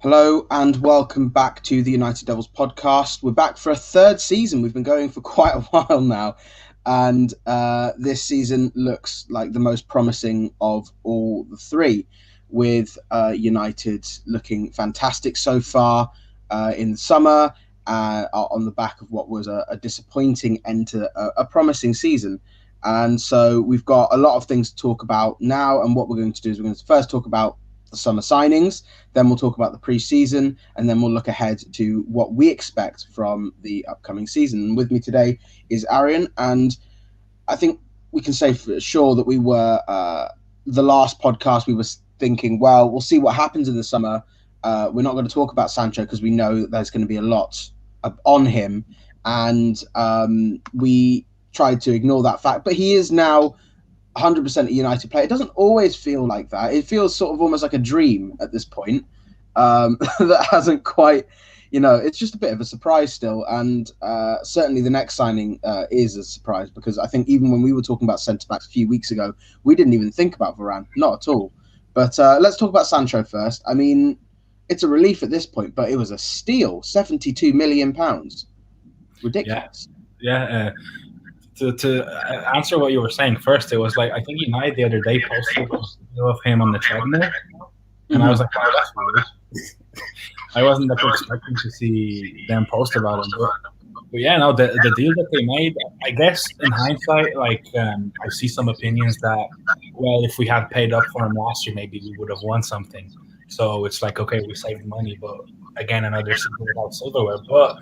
Hello and welcome back to the United Devils podcast. We're back for a third season. We've been going for quite a while now, and this season looks like the most promising of all the three, with United looking fantastic so far in the summer, on the back of what was a disappointing end to a promising season. And so we've got a lot of things to talk about now, and what we're going to do is we're going to first talk about the summer signings, then we'll talk about the pre-season, and then we'll look ahead to what we expect from the upcoming season. And with me today is Arian, and I think we can say for sure that we were the last podcast we were thinking, well, we'll see what happens in the summer. We're not going to talk about Sancho because we know that there's going to be a lot on him, and we tried to ignore that fact. But he is now 100% a United player. It doesn't always feel like that. It feels sort of almost like a dream at this point that hasn't quite, it's just a bit of a surprise still. And certainly the next signing is a surprise, because I think even when we were talking about centre-backs a few weeks ago, we didn't even think about Varane, not at all. But let's talk about Sancho first. I mean, it's a relief at this point, but it was a steal, £72 million. Ridiculous. Yeah. To answer what you were saying first, it was like, I think United the other day posted a video of him on the treadmill, and I was like, oh, that's weird. I wasn't expecting to see them post about him, but yeah, no, the deal that they made, I guess in hindsight, I see some opinions that, well, if we had paid up for him last year, maybe we would have won something. So it's like, okay, we saved money, but again, another season without silverware. But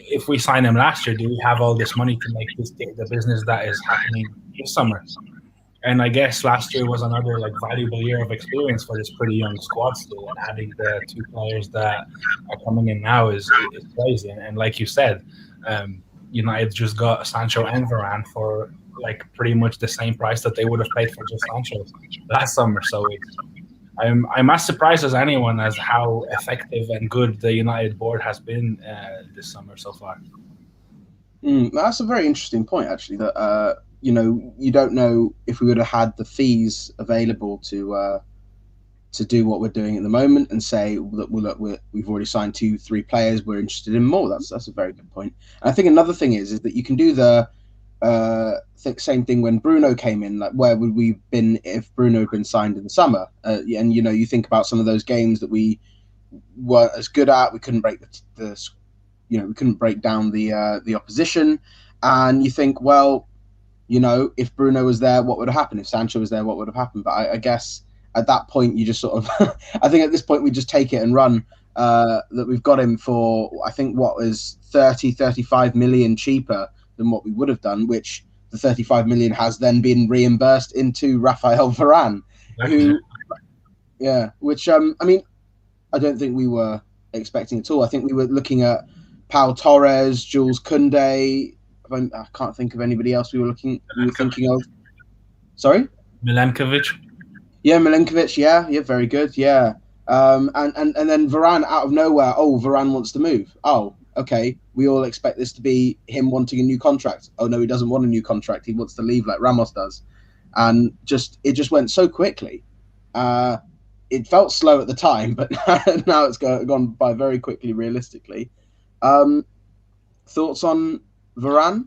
if we sign him last year, do we have all this money to make this the business that is happening this summer? And I guess last year was another valuable year of experience for this pretty young squad still, and adding the two players that are coming in now is crazy. And like you said, United just got Sancho and Varane for pretty much the same price that they would have paid for just Sancho last summer. So I'm as surprised as anyone as how effective and good the United board has been this summer so far. That's a very interesting point, actually, that you don't know if we would have had the fees available to do what we're doing at the moment, and say that we've already signed 2-3 players, we're interested in more. That's a very good point. And I think another thing is that you can do the same thing when Bruno came in. Like, where would we been if Bruno had been signed in the summer? And you think about some of those games that we weren't as good at. We couldn't break we couldn't break down the opposition, and you think, well, if Bruno was there, what would have happened? If Sancho was there, what would have happened? But I guess at that point, you just sort of, I think at this point, we just take it and run. That we've got him for, I think, what was 35 million cheaper than what we would have done, which the 35 million has then been reimbursed into Rafael Varane, which I mean, I don't think we were expecting at all. I think we were looking at Pau Torres, Jules Koundé. I can't think of anybody else we were thinking of. Sorry? Milenkovic. Yeah, Milenkovic. Yeah, very good. Yeah. And then Varane out of nowhere. Oh, Varane wants to move. Oh, okay. We all expect this to be him wanting a new contract. Oh no, he doesn't want a new contract. He wants to leave like Ramos does. And it just went so quickly. It felt slow at the time, but now it's gone by very quickly, realistically. Thoughts on Varane?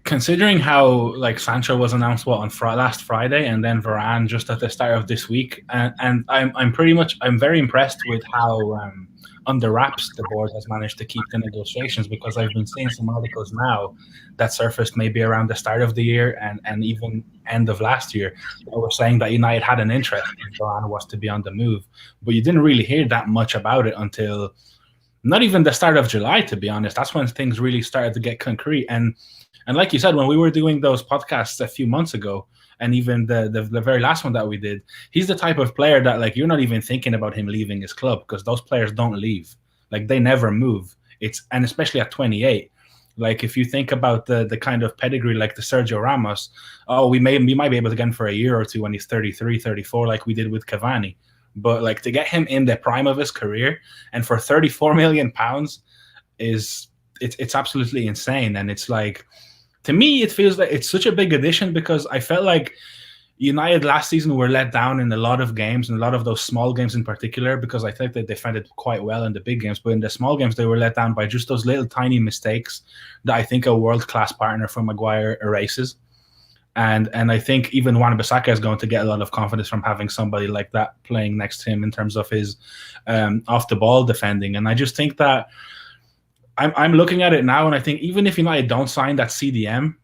Considering how Sancho was announced on last Friday, and then Varane just at the start of this week, and I'm very impressed with how under wraps the board has managed to keep the negotiations, because I've been seeing some articles now that surfaced maybe around the start of the year and even end of last year that were saying that United had an interest if Varane was to be on the move, but you didn't really hear that much about it until not even the start of July, to be honest. That's when things really started to get concrete. And like you said, when we were doing those podcasts a few months ago, and even the very last one that we did, he's the type of player that you're not even thinking about him leaving his club, because those players don't leave. They never move. And especially at 28. If you think about the kind of pedigree like the Sergio Ramos, we might be able to get him for a year or two when he's 33, 34, like we did with Cavani. But to get him in the prime of his career and for £34 million it's absolutely insane. And it's to me, it feels like it's such a big addition, because I felt like United last season were let down in a lot of games, and a lot of those small games in particular, because I think they defended quite well in the big games. But in the small games, they were let down by just those little tiny mistakes that I think a world-class partner from Maguire erases. And I think even Wan-Bissaka is going to get a lot of confidence from having somebody like that playing next to him in terms of his off-the-ball defending. And I just think that I'm looking at it now, and I think even if United don't sign that CDM,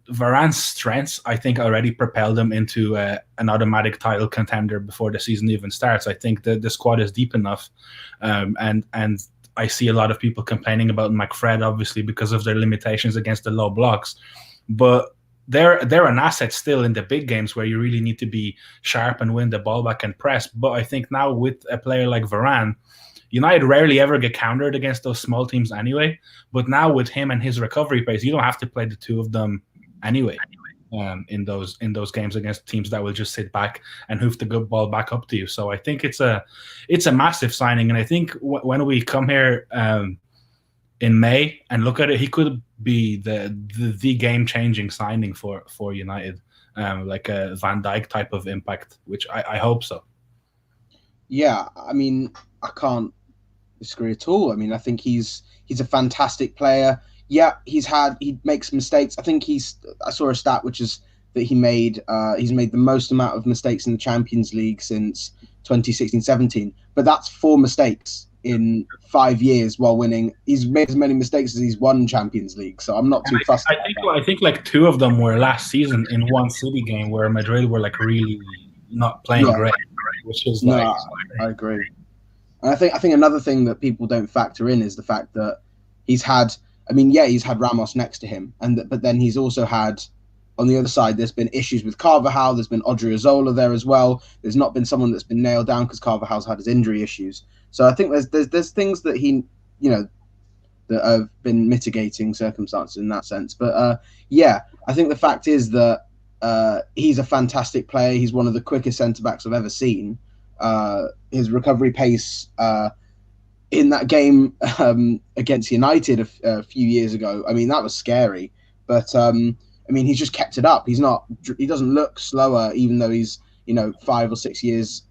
Varane's strengths, I think, already propelled him into an automatic title contender before the season even starts. I think that the squad is deep enough, and I see a lot of people complaining about McFred, obviously, because of their limitations against the low blocks. But they're an asset still in the big games where you really need to be sharp and win the ball back and press. But I think now with a player like Varane, United rarely ever get countered against those small teams anyway. But now with him and his recovery pace, you don't have to play the two of them anyway in those games against teams that will just sit back and hoof the good ball back up to you. So I think it's a massive signing, and I think when we come here in May and look at it, he could be the game changing signing for United, like a Van Dijk type of impact, which I hope so. Yeah, I mean, I can't disagree at all. I mean, I think he's a fantastic player. Yeah, he makes mistakes. I think I saw a stat which is that he's made the most amount of mistakes in the Champions League since 2016-17, but that's 4 mistakes in 5 years while winning. He's made as many mistakes as he's won Champions League, so I'm not too fussed. I think like 2 of them were last season in one City game where Madrid were like really not playing great, which is like. No, I agree. And I think another thing that people don't factor in is the fact that he's had Ramos next to him, but then he's also had, on the other side, there's been issues with Carvajal. There's been Odriozola there as well. There's not been someone that's been nailed down because Carvajal's had his injury issues. So I think there's things that he, that have been mitigating circumstances in that sense. But I think the fact is that he's a fantastic player. He's one of the quickest centre backs I've ever seen. His recovery pace in that game against United a few years ago, I mean, that was scary. But I mean, he's just kept it up. He doesn't look slower, even though he's 5 or 6 years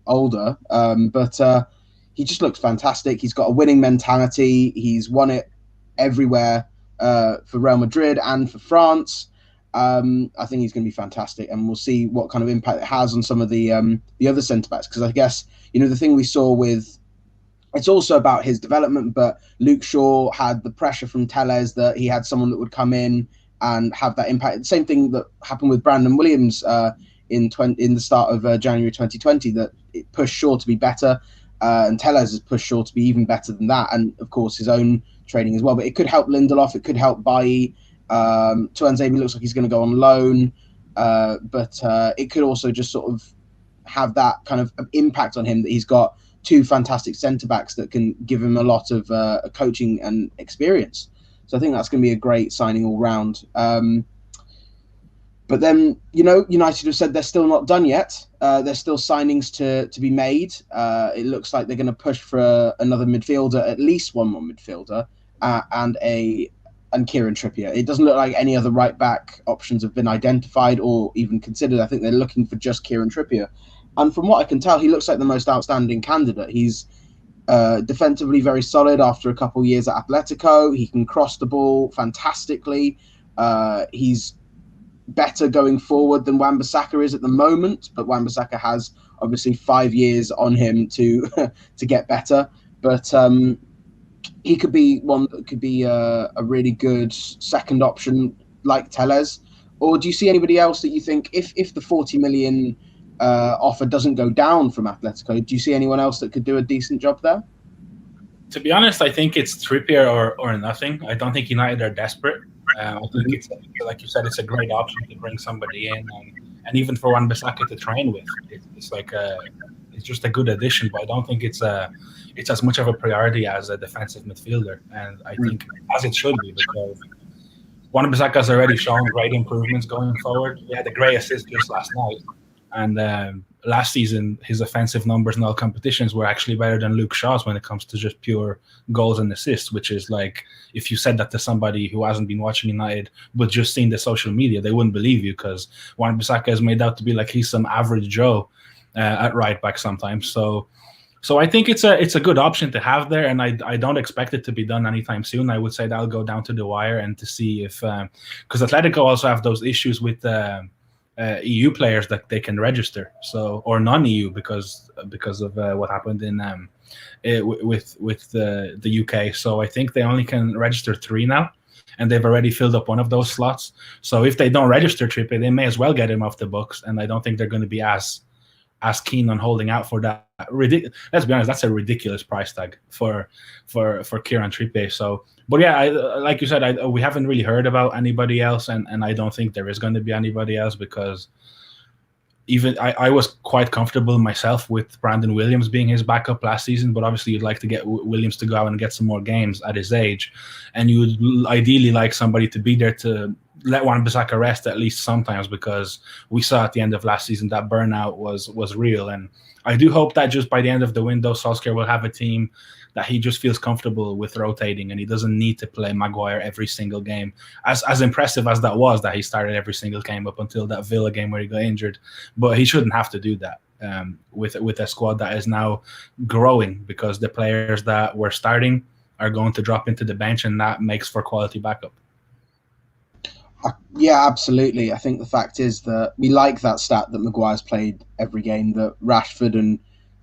older. But he just looks fantastic. He's got a winning mentality. He's won it everywhere for Real Madrid and for France. I think he's going to be fantastic, and we'll see what kind of impact it has on some of the other centre backs. Because I guess the thing we saw with, it's also about his development, but Luke Shaw had the pressure from Tellez that he had someone that would come in and have that impact. The same thing that happened with Brandon Williams in the start of January 2020, that it pushed Shaw to be better, and Tellez has pushed Shaw to be even better than that, and of course his own training as well. But it could help Lindelof, it could help Bailly. Tuanzebe looks like he's going to go on loan, but it could also just sort of have that kind of impact on him that he's got 2 fantastic centre-backs that can give him a lot of coaching and experience. So I think that's going to be a great signing all round. But then, United have said they're still not done yet. There's still signings to be made. It looks like they're going to push for another midfielder, at least one more midfielder, and Kieran Trippier. It doesn't look like any other right-back options have been identified or even considered. I think they're looking for just Kieran Trippier. And from what I can tell, he looks like the most outstanding candidate. He's defensively very solid after a couple of years at Atletico. He can cross the ball fantastically. He's better going forward than Wan-Bissaka is at the moment, but Wan-Bissaka has obviously 5 years on him to get better. But he could be one that could be a really good second option like Tellez. Or do you see anybody else that you think, if the 40 million offer doesn't go down from Atletico, do you see anyone else that could do a decent job there? To be honest, I think it's Trippier or nothing. I don't think United are desperate. I think it's, like you said, it's a great option to bring somebody in, and even for Wan-Bissaka to train with. It's just a good addition, but I don't think it's as much of a priority as a defensive midfielder, and I think as it should be, because Wan-Bissaka has already shown great improvements going forward. He had a great assist just last night, and last season, his offensive numbers in all competitions were actually better than Luke Shaw's when it comes to just pure goals and assists, which is like, if you said that to somebody who hasn't been watching United but just seen the social media, they wouldn't believe you, because Wan-Bissaka is made out to be like he's some average Joe at right back sometimes. So I think it's a good option to have there, and I don't expect it to be done anytime soon. I would say that'll go down to the wire and to see if, because Atletico also have those issues with EU players that they can register, or non-EU because of what happened in with the UK. So I think they only can register 3 now, and they've already filled up one of those slots. So if they don't register Trippier, they may as well get him off the books, and I don't think they're going to be as keen on holding out for that. Let's be honest, that's a ridiculous price tag for Kieran Trippier. So, but yeah, like you said, we haven't really heard about anybody else, and I don't think there is going to be anybody else, because even I was quite comfortable myself with Brandon Williams being his backup last season, but obviously you'd like to get Williams to go out and get some more games at his age, and you'd ideally like somebody to be there to let Wan-Bissaka rest at least sometimes, because we saw at the end of last season that burnout was real. And I do hope that just by the end of the window, Solskjaer will have a team that he just feels comfortable with rotating, and he doesn't need to play Maguire every single game. As impressive as that was, that he started every single game up until that Villa game where he got injured, but he shouldn't have to do that with a squad that is now growing, because the players that were starting are going to drop into the bench, and that makes for quality backup. Yeah, absolutely. I think the fact is that we like that stat that Maguire's played every game, that Rashford and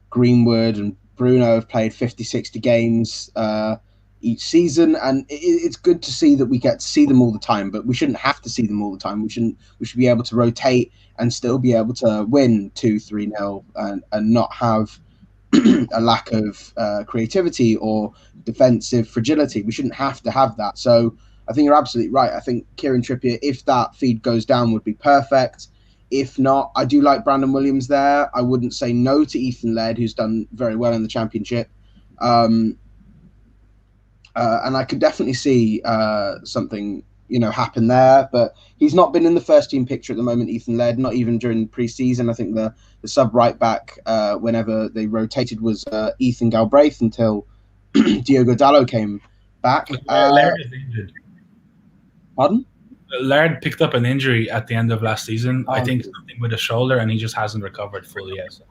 Greenwood and Bruno have played 50, 60 games each season, and it's good to see that we get to see them all the time, but we shouldn't have to see them all the time. We should be able to rotate and still be able to win 2-3-0 and not have a lack of creativity or defensive fragility. We shouldn't have to have that. So I think you're absolutely right. I think Kieran Trippier, if that feed goes down, would be perfect. If not, I do like Brandon Williams there. I wouldn't say no to Ethan Laird, who's done very well in the Championship. And I could definitely see something, happen there. But he's not been in the first team picture at the moment, Ethan Laird, not even during pre-season. I think the sub right back, whenever they rotated, was Ethan Galbraith until Diogo Dalot came back. Laird is injured. Pardon? Laird picked up an injury at the end of last season. I think something with his shoulder, and he just hasn't recovered fully yet. So.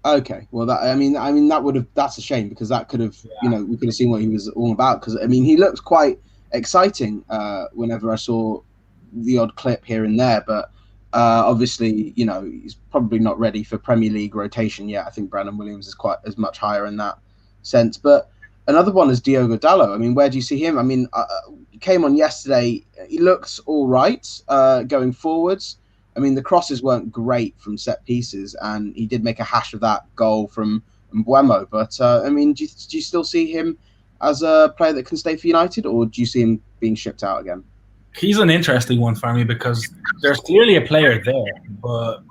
Okay, well, that's a shame, because that could have, we could have seen what he was all about. Because he looks quite exciting whenever I saw the odd clip here and there. But obviously, he's probably not ready for Premier League rotation yet. I think Brandon Williams is quite as much higher in that sense. But another one is Diogo Dalot. Where do you see him? He came on yesterday. He looks all right going forwards. The crosses weren't great from set pieces, and he did make a hash of that goal from Mbeumo. But, do you still see him as a player that can stay for United, or do you see him being shipped out again? He's an interesting one for me, because there's clearly a player there, but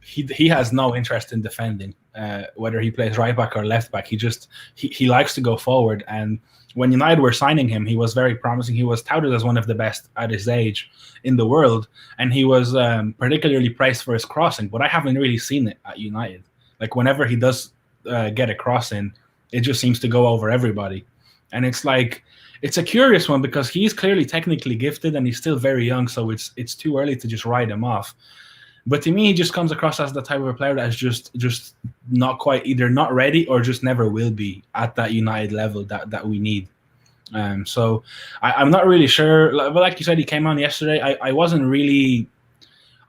he has no interest in defending, whether he plays right back or left back. He likes to go forward, and when United were signing him, he was very promising. He was touted as one of the best at his age in the world, and he was particularly praised for his crossing, but I haven't really seen it at United. Like, whenever he does get a cross in, it just seems to go over everybody. And it's a curious one, because he's clearly technically gifted and he's still very young, so it's too early to just write him off. But to me, he just comes across as the type of a player that is just not quite, either not ready or just never will be at that United level that we need. So I'm not really sure. But like you said, he came on yesterday. I don't really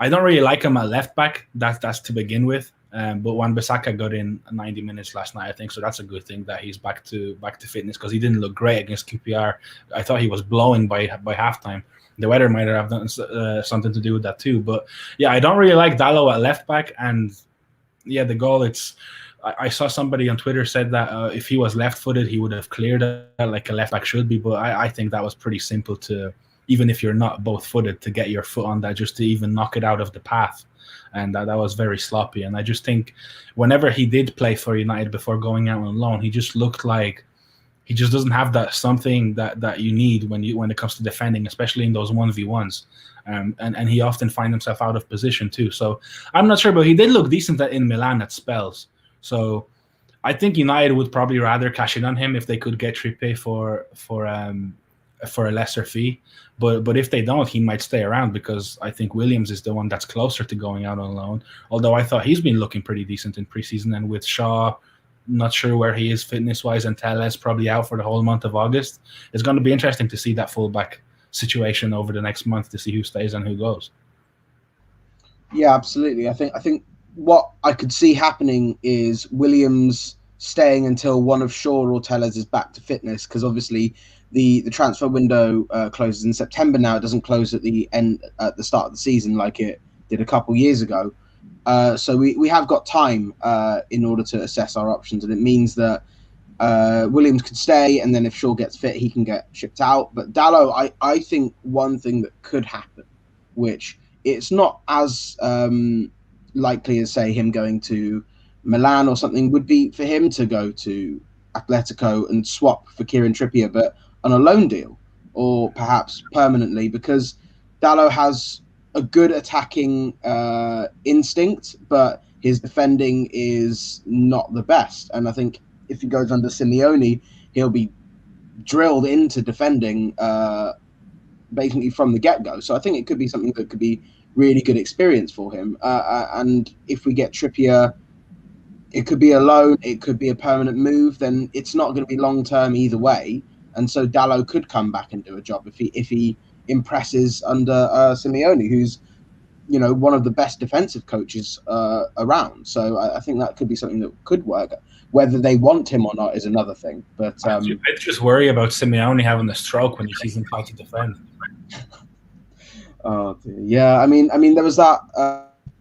like him at left back. That's to begin with. But Wan-Bissaka got in 90 minutes last night, I think. So that's a good thing that he's back to fitness, because he didn't look great against QPR. I thought he was blowing by halftime. The weather might have done something to do with that too. But yeah, I don't really like Dalot at left back. And yeah, the goal, I saw somebody on Twitter said that if he was left-footed, he would have cleared it like a left back should be. But I think that was pretty simple to, even if you're not both-footed, to get your foot on that, just to even knock it out of the path. And that was very sloppy. And I just think whenever he did play for United before going out on loan, he just looked like he just doesn't have that something that you need when it comes to defending, especially in those 1v1s. And he often finds himself out of position too. So I'm not sure, but he did look decent in Milan at spells. So I think United would probably rather cash in on him if they could get Trippier for a lesser fee. But if they don't, he might stay around, because I think Williams is the one that's closer to going out on loan. Although I thought he's been looking pretty decent in preseason, and with Shaw, not sure where he is fitness-wise, and Tellez probably out for the whole month of August. It's going to be interesting to see that fullback situation over the next month, to see who stays and who goes. Yeah, absolutely. I think what I could see happening is Williams staying until one of Shaw or Tellez is back to fitness, because obviously the transfer window closes in September now. It doesn't close at the start of the season like it did a couple years ago. So we have got time in order to assess our options, and it means that Williams could stay, and then if Shaw gets fit, he can get shipped out. But Dalot, I think one thing that could happen, which it's not as likely as, say, him going to Milan or something, would be for him to go to Atletico and swap for Kieran Trippier, but on a loan deal, or perhaps permanently, because Dalot has a good attacking instinct, but his defending is not the best. And I think if he goes under Simeone, he'll be drilled into defending basically from the get-go. So I think it could be something that could be really good experience for him. And if we get Trippier, it could be a loan, it could be a permanent move, then it's not going to be long-term either way. And so Dalot could come back and do a job if he impresses under Simeone, who's, you know, one of the best defensive coaches around. So I think that could be something that could work. Whether they want him or not is another thing. But I just worry about Simeone having a stroke when he sees him try to defend. Oh dear. Yeah, I mean, there was that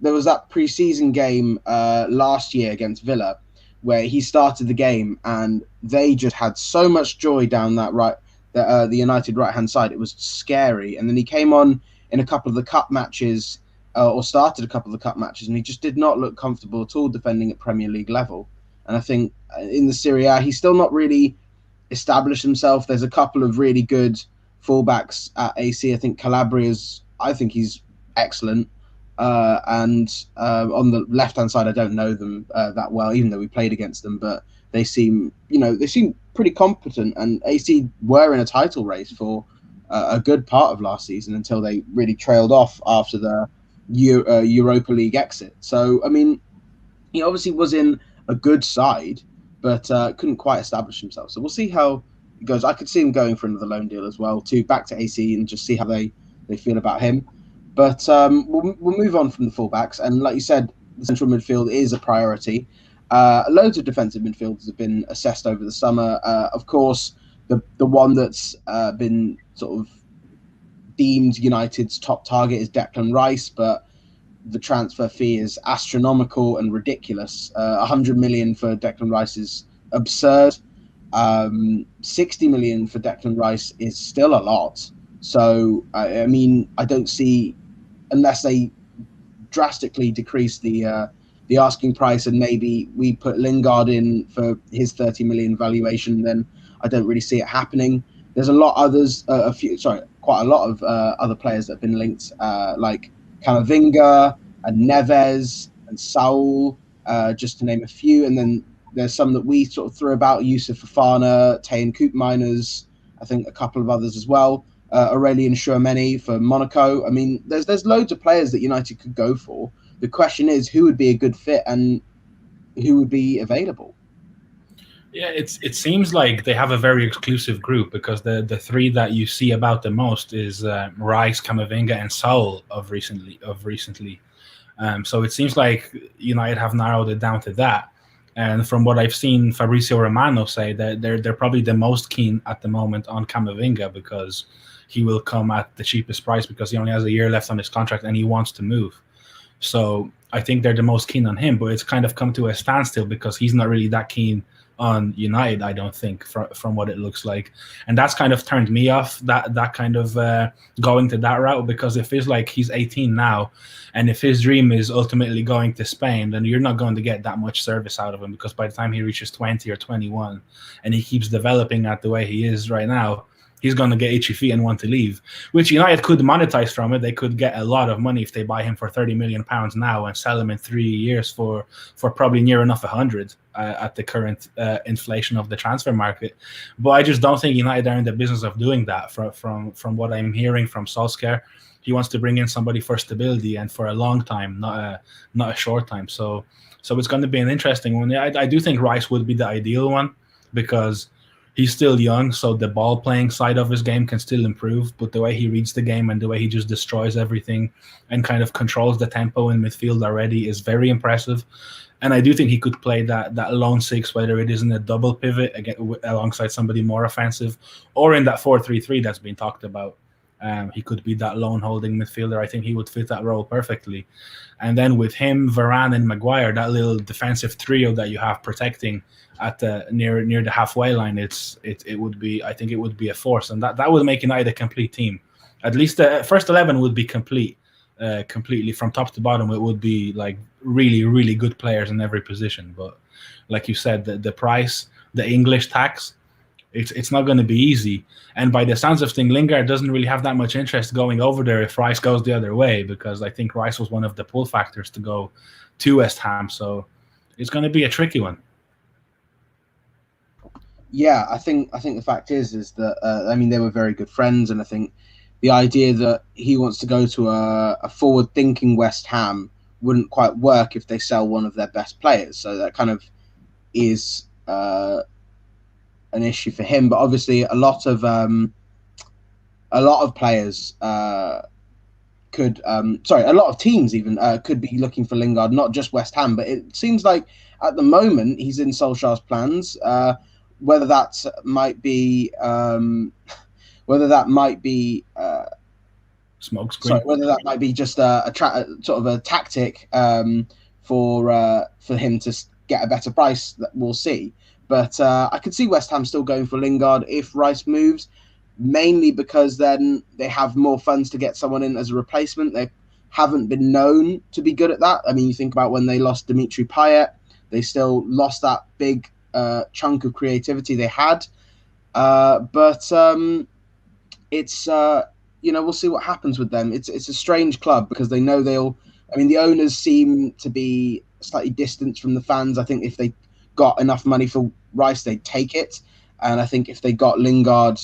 preseason game last year against Villa, where he started the game and they just had so much joy down the United right-hand side. It was scary. And then he came on in a couple of the cup matches, or started a couple of the cup matches, and he just did not look comfortable at all defending at Premier League level. And I think in the Serie A, he's still not really established himself. There's a couple of really good fullbacks at AC. I think I think he's excellent. And on the left-hand side, I don't know them that well, even though we played against them, but they seem pretty competent, and AC were in a title race for a good part of last season until they really trailed off after the Europa League exit. So, I mean, he obviously was in a good side, but couldn't quite establish himself. So we'll see how it goes. I could see him going for another loan deal as well, back to AC, and just see how they feel about him. But we'll move on from the fullbacks. And like you said, the central midfield is a priority. Loads of defensive midfielders have been assessed over the summer. Of course, the one that's been sort of deemed United's top target is Declan Rice, but the transfer fee is astronomical and ridiculous. 100 million for Declan Rice is absurd. 60 million for Declan Rice is still a lot. So, I mean, I don't see, unless they drastically decrease the asking price and maybe we put Lingard in for his 30 million valuation, then I don't really see it happening. There's quite a lot of other players that have been linked, like Camavinga and Neves and Saul, just to name a few. And then there's some that we sort of threw about: Yusuf Fofana, Tayan Koopmeiners, I think a couple of others as well. Aurelien Tchouameni for Monaco. I mean, there's loads of players that United could go for. The question is, who would be a good fit and who would be available? Yeah, it seems like they have a very exclusive group, because the three that you see about the most is Rice, Camavinga, and Saul of recently. So it seems like United have narrowed it down to that. And from what I've seen Fabrizio Romano say, that they're probably the most keen at the moment on Camavinga, because he will come at the cheapest price, because he only has a year left on his contract and he wants to move. So I think they're the most keen on him, but it's kind of come to a standstill because he's not really that keen on United, I don't think, from what it looks like. And that's kind of turned me off, that kind of going to that route, because it feels like he's 18 now, and if his dream is ultimately going to Spain, then you're not going to get that much service out of him, because by the time he reaches 20 or 21 and he keeps developing at the way he is right now, he's going to get itchy feet and want to leave, which United could monetize from it. They could get a lot of money if they buy him for £30 million now and sell him in 3 years for probably near enough 100 at the current inflation of the transfer market. But I just don't think United are in the business of doing that. From what I'm hearing from Solskjaer, he wants to bring in somebody for stability and for a long time, not a short time. So it's going to be an interesting one. I do think Rice would be the ideal one, because he's still young, so the ball playing side of his game can still improve, but the way he reads the game and the way he just destroys everything and kind of controls the tempo in midfield already is very impressive. And I do think he could play that lone six, whether it is in a double pivot again, alongside somebody more offensive, or in that 4-3-3 that's been talked about. He could be that lone holding midfielder. I think he would fit that role perfectly. And then with him, Varane and Maguire, that little defensive trio that you have protecting at the near the halfway line, it would be, I think it would be a force, and that would make United a complete team. At least the first 11 would be complete, completely from top to bottom. It would be like really, really good players in every position. But like you said, the price, the English tax, it's not going to be easy. And by the sounds of things, Lingard doesn't really have that much interest going over there if Rice goes the other way, because I think Rice was one of the pull factors to go to West Ham. So it's going to be a tricky one. Yeah, I think the fact is that I mean, they were very good friends, and I think the idea that he wants to go to a forward-thinking West Ham wouldn't quite work if they sell one of their best players. So that kind of is an issue for him. But obviously, a lot of players could, a lot of teams even could be looking for Lingard, not just West Ham. But it seems like at the moment he's in Solskjaer's plans. Whether that might be smokescreen. Sorry, whether that might be just a sort of a tactic for him to get a better price, that we'll see. But I could see West Ham still going for Lingard if Rice moves, mainly because then they have more funds to get someone in as a replacement. They haven't been known to be good at that. I mean, you think about when they lost Dimitri Payet, they still lost that big chunk of creativity they had. But it's we'll see what happens with them. It's a strange club because they know the owners seem to be slightly distant from the fans. I think if they got enough money for Rice, they'd take it. And I think if they got Lingard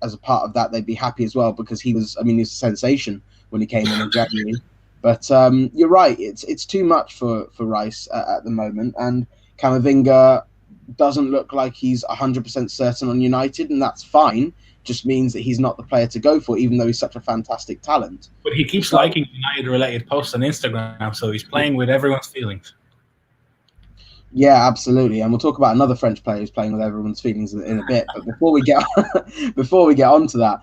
as a part of that, they'd be happy as well, because he was a sensation when he came in January. But you're right, it's too much for Rice at the moment. And Camavinga doesn't look like he's 100% certain on United, and that's fine. Just means that he's not the player to go for, even though he's such a fantastic talent. But he keeps liking United-related posts on Instagram, so he's playing with everyone's feelings. Yeah, absolutely, and we'll talk about another French player who's playing with everyone's feelings in a bit. But before we get on to that,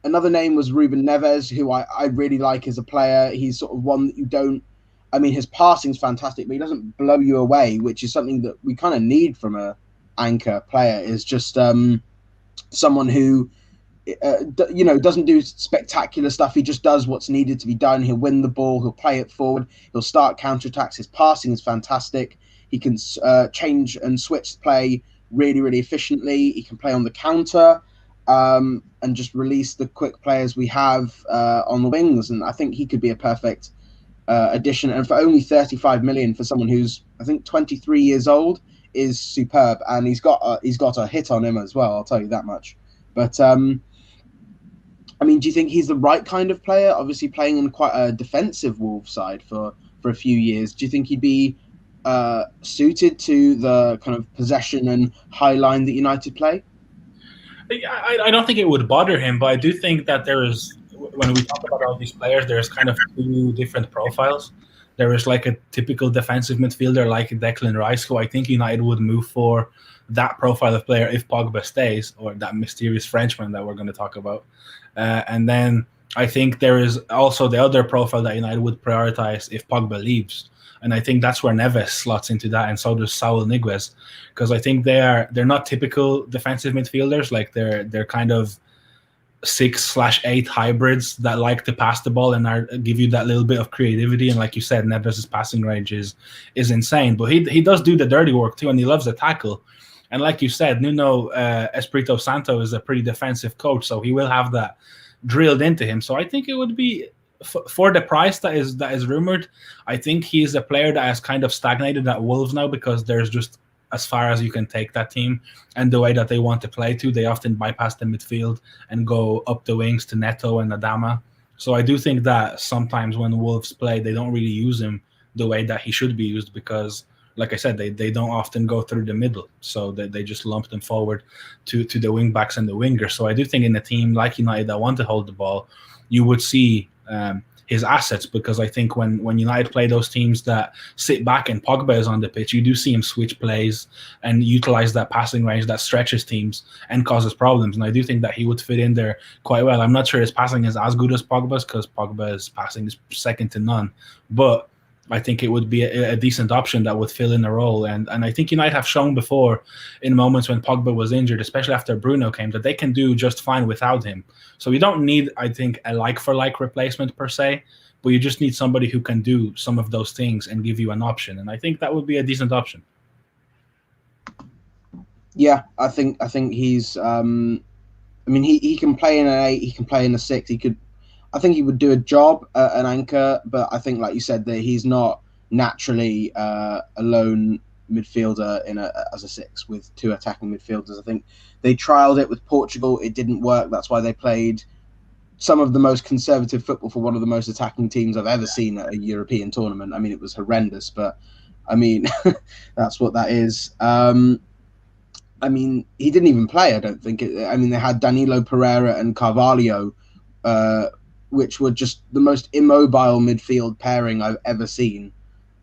another name was Ruben Neves, who I really like as a player. He's sort of one that you don't. I mean, his passing's fantastic, but he doesn't blow you away, which is something that we kind of need from a anchor player. Is just someone who, doesn't do spectacular stuff. He just does what's needed to be done. He'll win the ball. He'll play it forward. He'll start counterattacks. His passing is fantastic. He can change and switch play really, really efficiently. He can play on the counter and just release the quick players we have on the wings. And I think he could be a perfect addition, and for only 35 million for someone who's, I think, 23 years old is superb, and he's got a hit on him as well, I'll tell you that much. But do you think he's the right kind of player? Obviously playing in quite a defensive Wolves side for a few years. Do you think he'd be suited to the kind of possession and high line that United play? I don't think it would bother him, but I do think that there is, when we talk about all these players, there's kind of two different profiles. There is like a typical defensive midfielder like Declan Rice, who I think United would move for that profile of player if Pogba stays, or that mysterious Frenchman that we're going to talk about. And then I think there is also the other profile that United would prioritize if Pogba leaves. And I think that's where Neves slots into that, and so does Saul Niguez, because I think they're not typical defensive midfielders. Like they're kind of 6/8 hybrids that like to pass the ball and give you that little bit of creativity. And like you said, Neves' passing range is insane, but he does do the dirty work too, and he loves the tackle. And like you said, Nuno Espirito Santo is a pretty defensive coach, so he will have that drilled into him. So I think it would be for the price that is rumored. I think he's a player that has kind of stagnated at Wolves now, because there's just as far as you can take that team, and the way that they want to play too, they often bypass the midfield and go up the wings to Neto and Adama. So I do think that sometimes when Wolves play, they don't really use him the way that he should be used, because like I said, they don't often go through the middle, so they just lump them forward to the wing backs and the wingers. So I do think in a team like United that want to hold the ball, you would see his assets, because I think when United play those teams that sit back and Pogba is on the pitch, you do see him switch plays and utilize that passing range that stretches teams and causes problems. And I do think that he would fit in there quite well. I'm not sure his passing is as good as Pogba's, because Pogba's passing is second to none, but I think it would be a decent option that would fill in the role. And I think United have shown before in moments when Pogba was injured, especially after Bruno came, that they can do just fine without him. So you don't need, I think, a like-for-like replacement per se, but you just need somebody who can do some of those things and give you an option. And I think that would be a decent option. Yeah, I think he's. He can play in an 8. He can play in a 6. I think he would do a job at an anchor, but I think, like you said, that he's not naturally a lone midfielder as a 6 with 2 attacking midfielders. I think they trialled it with Portugal. It didn't work. That's why they played some of the most conservative football for one of the most attacking teams I've ever seen at a European tournament. I mean, it was horrendous, but I mean, that's what that is. He didn't even play, I don't think. They had Danilo Pereira and Carvalho, which were just the most immobile midfield pairing I've ever seen.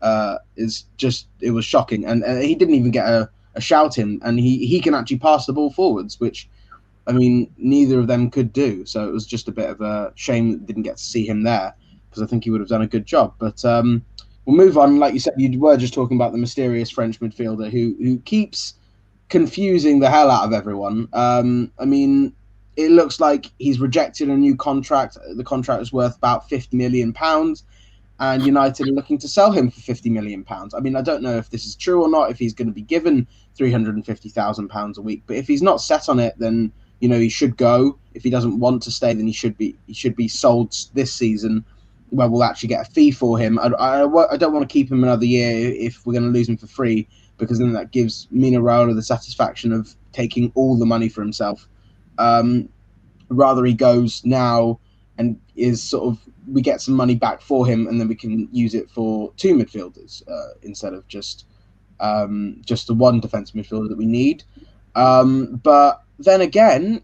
It was shocking. And he didn't even get a shout in, and he can actually pass the ball forwards, which, neither of them could do. So it was just a bit of a shame that didn't get to see him there, because I think he would have done a good job. But we'll move on. Like you said, you were just talking about the mysterious French midfielder who keeps confusing the hell out of everyone. It looks like he's rejected a new contract. The contract is worth about £50 million, and United are looking to sell him for £50 million. I don't know if this is true or not, if he's going to be given £350,000 a week, but if he's not set on it, then he should go. If he doesn't want to stay, then he should be sold this season, where we'll actually get a fee for him. I don't want to keep him another year if we're going to lose him for free, because then that gives Mino Raiola the satisfaction of taking all the money for himself. Rather he goes now and we get some money back for him, and then we can use it for 2 midfielders instead of just the one defensive midfielder that we need. But then again,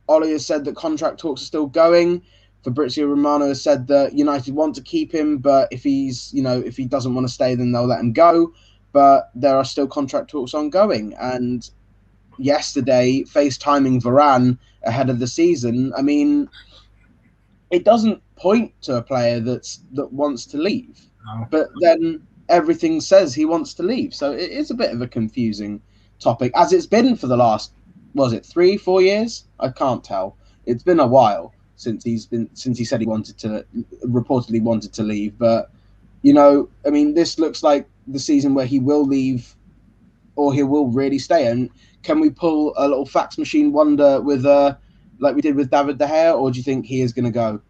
Ollie has said that contract talks are still going. Fabrizio Romano has said that United want to keep him, but if if he doesn't want to stay, then they'll let him go. But there are still contract talks ongoing. And yesterday, FaceTiming Varane ahead of the season, it doesn't point to a player that wants to leave. No. But then everything says he wants to leave. So it is a bit of a confusing topic, as it's been for the last, 3-4 years? I can't tell. It's been a while since he said he reportedly wanted to leave. But, this looks like the season where he will leave, or he will really stay. And can we pull a little fax machine wonder with like we did with David De Gea, or do you think he is going to go?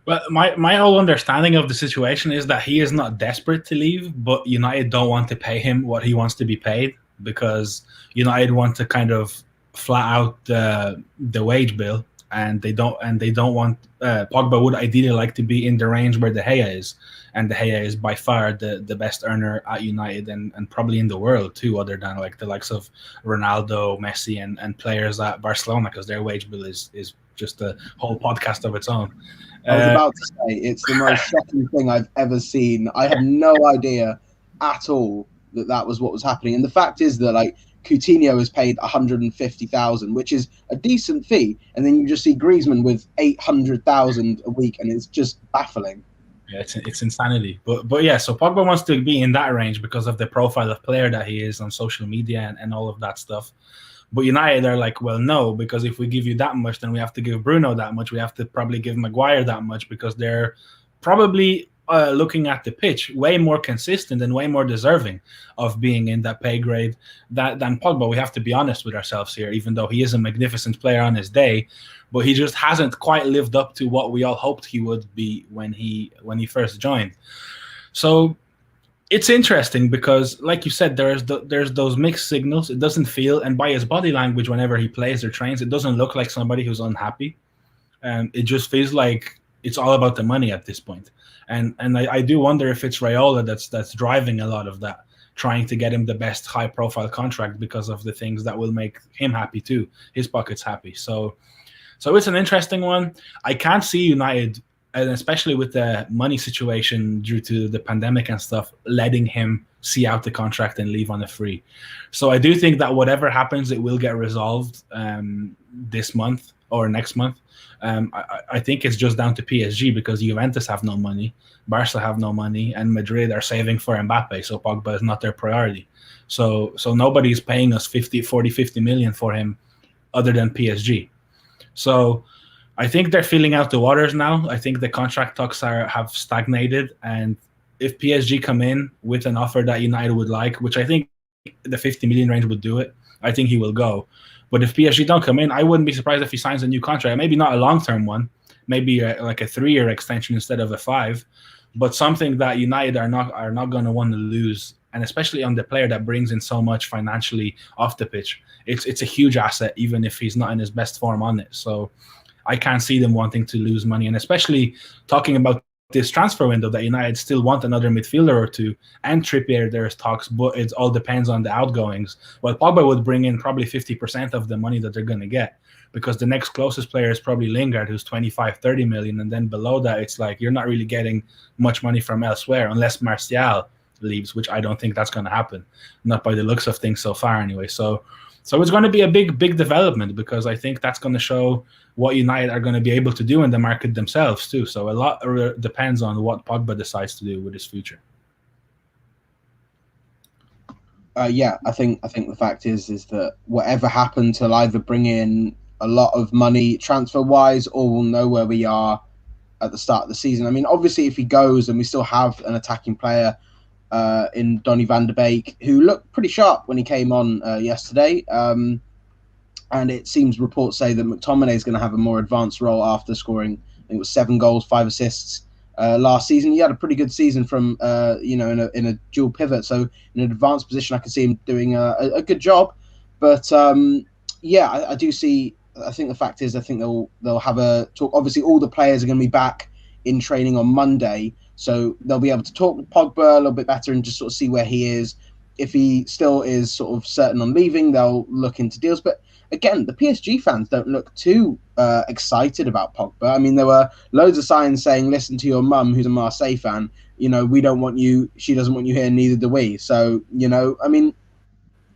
Well, my whole understanding of the situation is that he is not desperate to leave, but United don't want to pay him what he wants to be paid, because United want to kind of flat out the wage bill, and they don't want Pogba would ideally like to be in the range where De Gea is, and De Gea is by far the best earner at United and probably in the world too, other than like the likes of Ronaldo, Messi, and players at Barcelona, because their wage bill is just a whole podcast of its own. I was about to say, it's the most shocking thing I've ever seen. I had no idea at all that was what was happening. And the fact is that, like, Coutinho is paid 150,000, which is a decent fee. And then you just see Griezmann with 800,000 a week, and it's just baffling. Yeah, it's insanity. But yeah, so Pogba wants to be in that range because of the profile of player that he is on social media and all of that stuff. But United are like, well, no, because if we give you that much, then we have to give Bruno that much. We have to probably give Maguire that much because they're probably looking at the pitch way more consistent and way more deserving of being in that pay grade than Pogba. We have to be honest with ourselves here, even though he is a magnificent player on his day, but he just hasn't quite lived up to what we all hoped he would be when he first joined. So it's interesting because, like you said, there's those mixed signals. It doesn't feel, and by his body language, whenever he plays or trains, it doesn't look like somebody who's unhappy. It just feels like it's all about the money at this point. And I do wonder if it's Raiola that's driving a lot of that, trying to get him the best high profile contract because of the things that will make him happy too, his pockets happy. So it's an interesting one. I can't see United, and especially with the money situation due to the pandemic and stuff, letting him see out the contract and leave on a free. So I do think that whatever happens, it will get resolved this month or next month. I think it's just down to PSG because Juventus have no money, Barca have no money, and Madrid are saving for Mbappe, so Pogba is not their priority. So nobody's paying us 50 million for him other than PSG. So I think they're filling out the waters now. I think the contract talks have stagnated, and if PSG come in with an offer that United would like, which I think the 50 million range would do it, I think he will go. But if PSG don't come in, I wouldn't be surprised if he signs a new contract. Maybe not a long-term one, maybe like a 3-year extension instead of a 5, but something that United are not going to want to lose, and especially on the player that brings in so much financially off the pitch. It's a huge asset, even if he's not in his best form on it. So I can't see them wanting to lose money, and especially talking about this transfer window that United still want another midfielder or two, and Trippier, there's talks, but it all depends on the outgoings. Well, Pogba would bring in probably 50% of the money that they're going to get, because the next closest player is probably Lingard, who's 25-30 million, and then below that, it's like you're not really getting much money from elsewhere unless Martial leaves, which I don't think that's going to happen, not by the looks of things so far anyway. So it's going to be a big development, because I think that's going to show what United are going to be able to do in the market themselves too. So a lot depends on what Pogba decides to do with his future. Yeah, I think the fact is that whatever happens, he'll either bring in a lot of money transfer wise, or we'll know where we are at the start of the season. I mean, obviously, if he goes and we still have an attacking player in Donny van de Beek, who looked pretty sharp when he came on yesterday. And it seems reports say that McTominay is going to have a more advanced role after scoring, I think it was 7 goals, 5 assists last season. He had a pretty good season from, in a dual pivot. So in an advanced position, I can see him doing a good job. But I do see. I think the fact is, I think they'll have a talk. Obviously, all the players are going to be back in training on Monday, so they'll be able to talk with Pogba a little bit better and just sort of see where he is. If he still is sort of certain on leaving, they'll look into deals. But again, the PSG fans don't look too excited about Pogba. I mean, there were loads of signs saying, listen to your mum, who's a Marseille fan. We don't want you. She doesn't want you here, neither do we. So, I mean,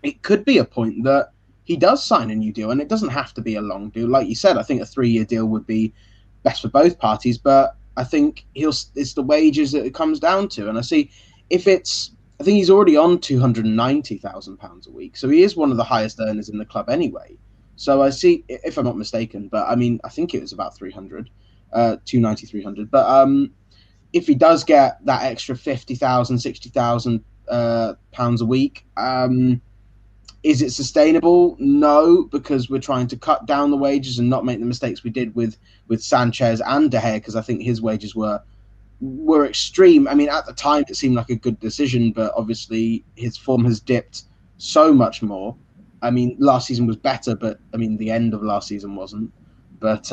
it could be a point that he does sign a new deal, and it doesn't have to be a long deal. Like you said, I think a 3-year deal would be best for both parties, but I think it's the wages that it comes down to. And I think he's already on £290,000 a week. So he is one of the highest earners in the club anyway. So I see, if I'm not mistaken, but I mean, I think it was about 300, 290, 300. But if he does get that extra 50,000, 60,000 pounds a week, is it sustainable? No, because we're trying to cut down the wages and not make the mistakes we did with Sanchez and De Gea, because I think his wages were extreme. I mean, at the time, it seemed like a good decision, but obviously his form has dipped so much more. I mean, last season was better, but I mean, the end of last season wasn't. But,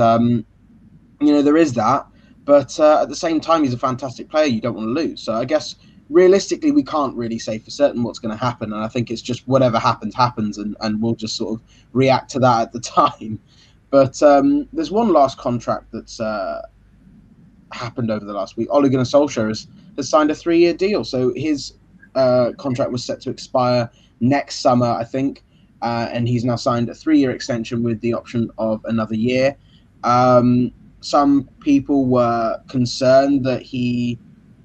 there is that. But at the same time, he's a fantastic player. You don't want to lose. So I guess realistically, we can't really say for certain what's going to happen. And I think it's just whatever happens, and we'll just sort of react to that at the time. But there's one last contract that's happened over the last week. Ole Gunnar Solskjaer has signed a 3-year deal. So his contract was set to expire next summer, I think. And he's now signed a 3-year extension with the option of another year. Some people were concerned that he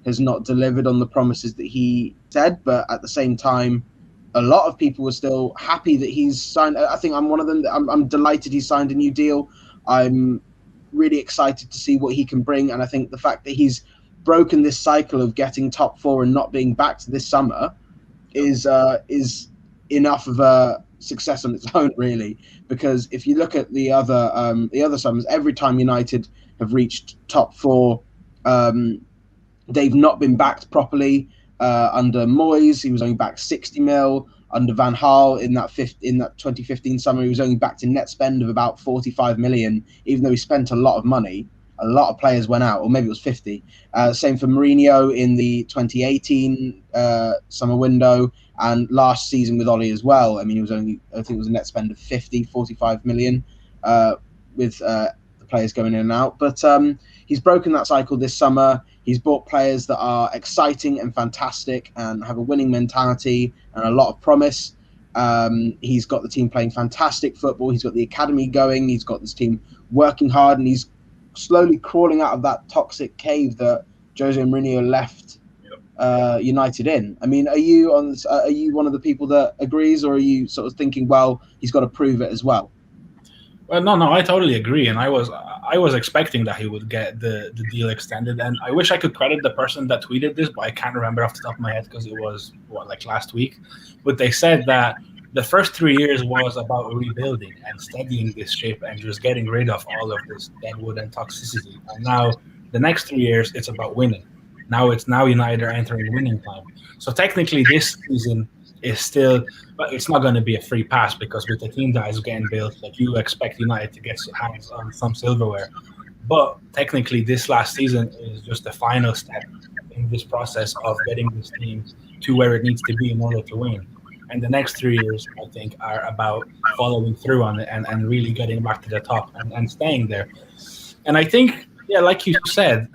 has not delivered on the promises that he said. But at the same time, a lot of people were still happy that he's signed. I think I'm one of them. I'm delighted he signed a new deal. I'm really excited to see what he can bring. And I think the fact that he's broken this cycle of getting top four and not being backed this summer is enough of a success on its own, really. Because if you look at the other summers, every time United have reached top four, they've not been backed properly. Under Moyes, he was only backed 60 mil. Under Van Gaal in that 2015 summer, he was only backed in net spend of about 45 million, even though he spent a lot of money. A lot of players went out, or maybe it was 50. Same for Mourinho in the 2018 summer window, and last season with Ollie as well. I mean, I think it was a net spend of 45 million with the players going in and out. But he's broken that cycle this summer. He's bought players that are exciting and fantastic and have a winning mentality and a lot of promise. He's got the team playing fantastic football. He's got the academy going. He's got this team working hard, and he's slowly crawling out of that toxic cave that Jose Mourinho left United in. I mean, are you one of the people that agrees, or are you sort of thinking, well, he's got to prove it as well? Well, no, I totally agree, and I was expecting that he would get the deal extended, and I wish I could credit the person that tweeted this, but I can't remember off the top of my head because it was last week. But they said that the first 3 years was about rebuilding and steadying this ship and just getting rid of all of this deadwood and toxicity. And now the next 3 years, it's about winning. Now United are entering winning time. So technically, this season is still, but it's not going to be a free pass because with the team that is getting built, like you expect United to get hands on some silverware. But technically, this last season is just the final step in this process of getting this team to where it needs to be in order to win. And the next 3 years, I think, are about following through on it and really getting back to the top and staying there. And I think, like you said,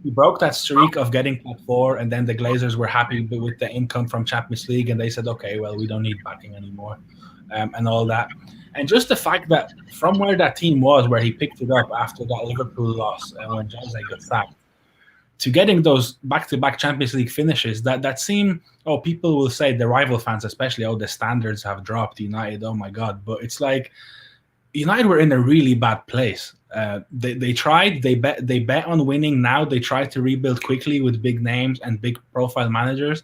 he broke that streak of getting top four, and then the Glazers were happy with the income from Champions League, and they said, okay, well, we don't need backing anymore, and all that. And just the fact that from where that team was, where he picked it up after that Liverpool loss and when Jose got sacked, to getting those back-to-back Champions League finishes, that seem, people will say, the rival fans especially, the standards have dropped, United, oh my God. But it's like, United were in a really bad place. They tried, they bet on winning. Now they tried to rebuild quickly with big names and big profile managers,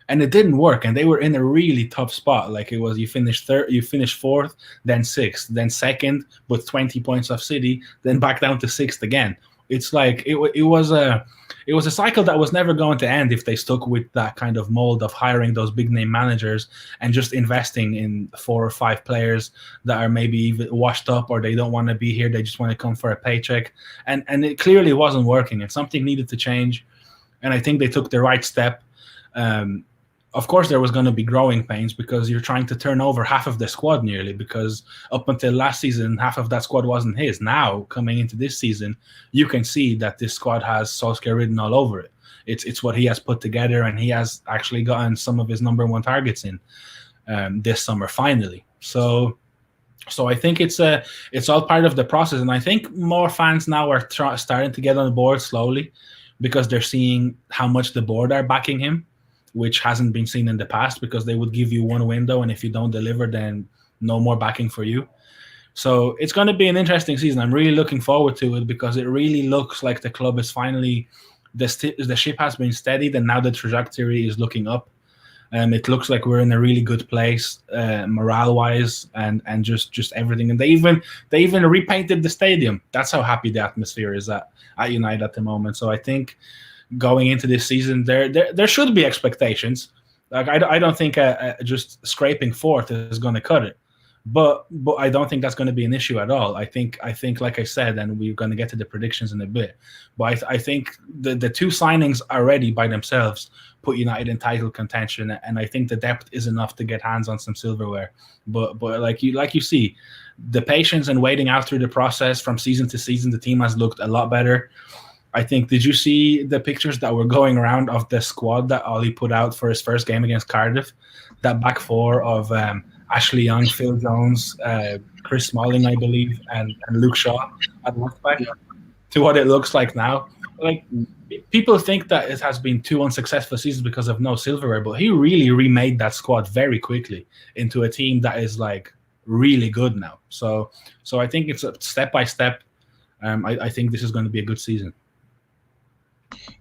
and it didn't work. And they were in a really tough spot. Like it was, you finished third, you finished fourth, then sixth, then second with 20 points off City, then back down to sixth again. It's like it was a cycle that was never going to end if they stuck with that kind of mold of hiring those big name managers and just investing in 4 or 5 players that are maybe even washed up, or they don't want to be here, they just want to come for a paycheck, and it clearly wasn't working, and something needed to change. And I think they took the right step. Of course, there was going to be growing pains because you're trying to turn over half of the squad nearly, because up until last season, half of that squad wasn't his. Now, coming into this season, you can see that this squad has Solskjaer written all over it. It's what he has put together, and he has actually gotten some of his number one targets in this summer, finally. So I think it's all part of the process, and I think more fans now are starting to get on board slowly because they're seeing how much the board are backing him, which hasn't been seen in the past, because they would give you one window, and if you don't deliver, then no more backing for you. So it's going to be an interesting season. I'm really looking forward to it because it really looks like the club is finally, the ship has been steadied, and now the trajectory is looking up. It looks like we're in a really good place, morale-wise, and just everything. And they even repainted the stadium. That's how happy the atmosphere is at United at the moment. So I think going into this season, there should be expectations. Like I don't think just scraping fourth is going to cut it, but I don't think that's going to be an issue at all. I think like I said, and we're going to get to the predictions in a bit, but I think the 2 signings already by themselves put United in title contention, and I think the depth is enough to get hands on some silverware. But like you see, the patience and waiting out through the process from season to season, the team has looked a lot better. I think, did you see the pictures that were going around of the squad that Ollie put out for his first game against Cardiff? That back four of Ashley Young, Phil Jones, Chris Smalling, I believe, and Luke Shaw at left back, to what it looks like now. like people think that it has been 2 unsuccessful seasons because of no silverware, but he really remade that squad very quickly into a team that is like really good now. So I think it's a step by step. I think this is going to be a good season.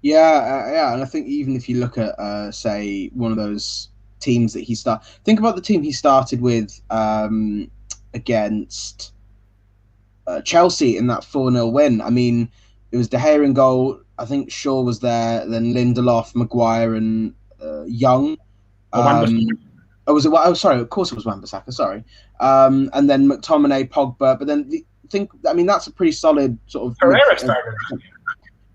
Yeah, and I think even if you look at, say, one of those teams that think about the team he started with against Chelsea in that 4-0 win. I mean, it was De Gea in goal. I think Shaw was there, then Lindelof, Maguire, and Young. Was it? Oh, sorry. Of course, it was Wan-Bissaka. Sorry. And then McTominay, Pogba. But then that's a pretty solid sort of. Pereira started.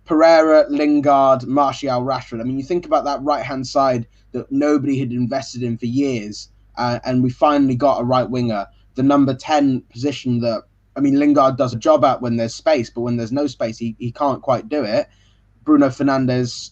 Pereira, Lingard, Martial, Rashford. I mean, you think about that right-hand side that nobody had invested in for years, and we finally got a right winger. The number 10 position that, I mean, Lingard does a job at when there's space, but when there's no space, he can't quite do it. Bruno Fernandes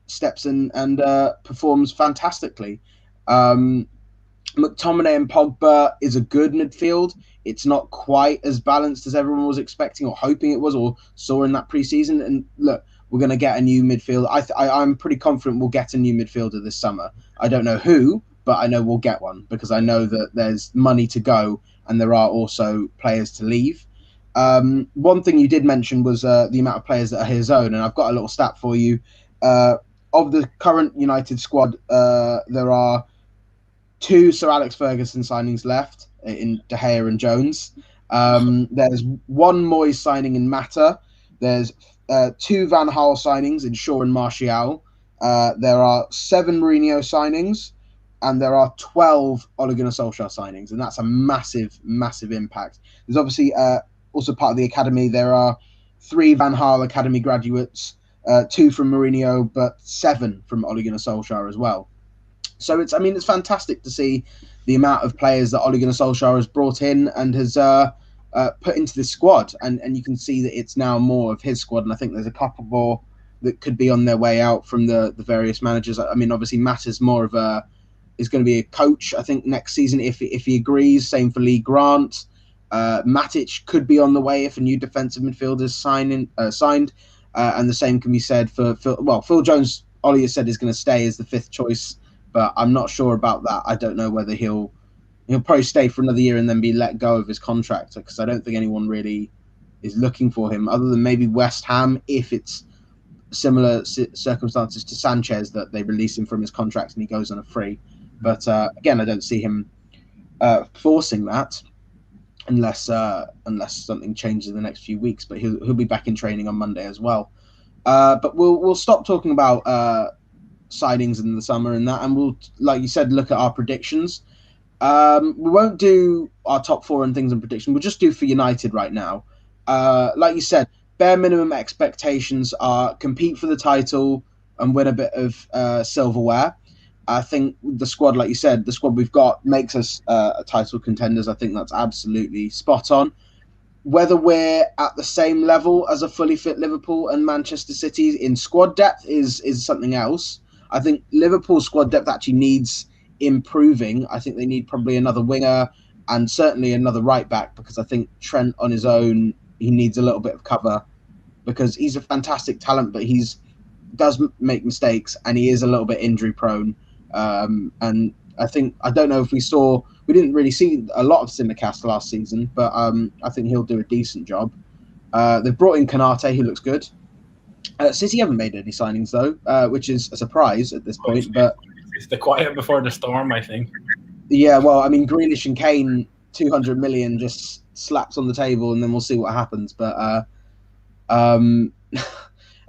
steps in and performs fantastically. McTominay and Pogba is a good midfield. It's not quite as balanced as everyone was expecting or hoping it was or saw in that preseason. And look, we're going to get a new midfielder. I'm pretty confident we'll get a new midfielder this summer. I don't know who, but I know we'll get one because I know that there's money to go and there are also players to leave. One thing you did mention was the amount of players that are his own, and I've got a little stat for you. Of the current United squad, there are 2 Sir Alex Ferguson signings left in De Gea and Jones. There's 1 Moyes signing in Mata. There's 2 Van Gaal signings in Shaw and Martial. There are 7 Mourinho signings, and there are 12 Ole Gunnar Solskjaer signings, and that's a massive, massive impact. There's obviously also part of the academy. There are 3 Van Gaal academy graduates, 2 from Mourinho, but 7 from Ole Gunnar Solskjaer as well. So it's fantastic to see the amount of players that Ole Gunnar Solskjaer has brought in and has put into this squad, and you can see that it's now more of his squad. And I think there's a couple more that could be on their way out from the various managers. I mean, obviously Matt is more of is going to be a coach, I think, next season if he agrees. Same for Lee Grant. Matic could be on the way if a new defensive midfielder is signed, and the same can be said for Phil Jones. Ollie has said is going to stay as the 5th choice. But I'm not sure about that. I don't know whether he'll probably stay for another year and then be let go of his contract, because I don't think anyone really is looking for him other than maybe West Ham if it's similar circumstances to Sanchez that they release him from his contract and he goes on a free. But again, I don't see him forcing that unless something changes in the next few weeks. But he'll be back in training on Monday as well. But we'll stop talking about signings in the summer and that, and we'll, like you said, look at our predictions. We won't do our top 4 and things and prediction. We'll just do for United right now. Like you said, bare minimum expectations are compete for the title and win a bit of silverware. I think the squad, like you said, the squad we've got makes us title contenders. I think that's absolutely spot on. Whether we're at the same level as a fully fit Liverpool and Manchester City in squad depth is something else. I think Liverpool's squad depth actually needs improving. I think they need probably another winger and certainly another right back, because I think Trent on his own, he needs a little bit of cover because he's a fantastic talent, but does make mistakes and he is a little bit injury prone. And I don't know if we didn't really see a lot of Simicast last season, but I think he'll do a decent job. They've brought in Kanate, who looks good. City haven't made any signings though, which is a surprise at this point. But it's the quiet before the storm, I think. Yeah, well, I mean, Grealish and Kane, 200 million just slaps on the table, and then we'll see what happens. But I